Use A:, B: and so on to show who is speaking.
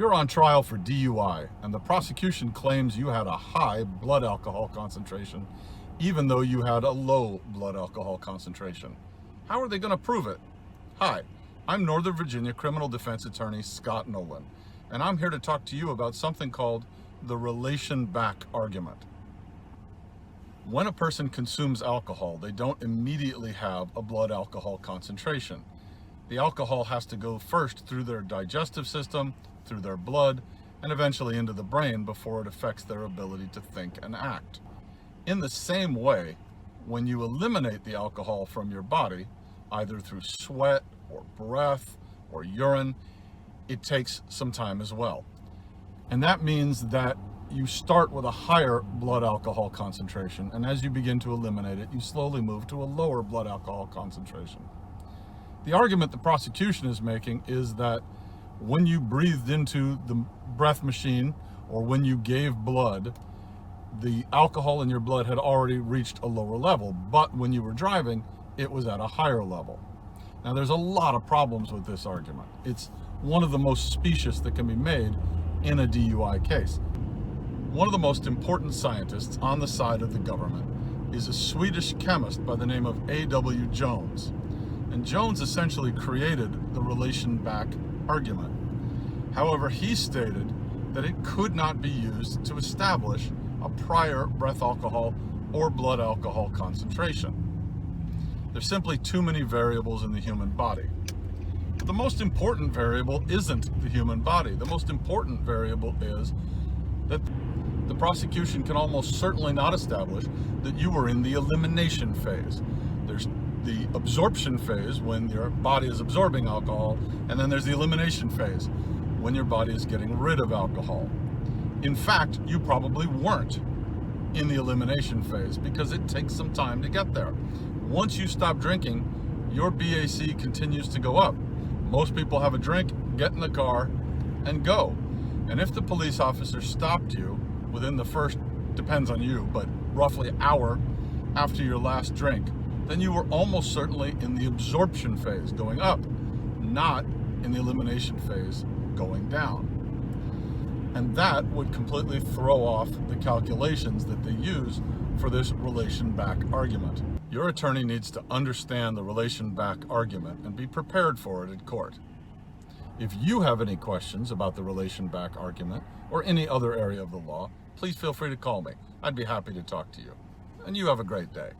A: You're on trial for DUI, and the prosecution claims you had a high blood alcohol concentration, even though you had a low blood alcohol concentration. How are they going to prove it? Hi, I'm Northern Virginia criminal defense attorney Scott Nolan, and I'm here to talk to you about something called the relation back argument. When a person consumes alcohol, they don't immediately have a blood alcohol concentration. The alcohol has to go first through their digestive system, through their blood, and eventually into the brain before it affects their ability to think and act. In the same way, when you eliminate the alcohol from your body, either through sweat or breath or urine, it takes some time as well. And that means that you start with a higher blood alcohol concentration, and as you begin to eliminate it, you slowly move to a lower blood alcohol concentration. The argument the prosecution is making is that when you breathed into the breath machine or when you gave blood, the alcohol in your blood had already reached a lower level, but when you were driving, it was at a higher level. Now, there's a lot of problems with this argument. It's one of the most specious that can be made in a DUI case. One of the most important scientists on the side of the government is a Swedish chemist by the name of A.W. Jones. And Jones essentially created the relation back argument. However, he stated that it could not be used to establish a prior breath alcohol or blood alcohol concentration. There's simply too many variables in the human body. But the most important variable isn't the human body. The most important variable is that the prosecution can almost certainly not establish that you were in the elimination phase. There's the absorption phase, when your body is absorbing alcohol, and then there's the elimination phase, when your body is getting rid of alcohol. In fact, you probably weren't in the elimination phase because it takes some time to get there. Once you stop drinking, your BAC continues to go up. Most people have a drink, get in the car, and go. And if the police officer stopped you within the first, depends on you, but roughly an hour after your last drink, then you were almost certainly in the absorption phase, going up, not in the elimination phase, going down. And that would completely throw off the calculations that they use for this relation back argument. Your attorney needs to understand the relation back argument and be prepared for it in court. If you have any questions about the relation back argument or any other area of the law, please feel free to call me. I'd be happy to talk to you. And you have a great day.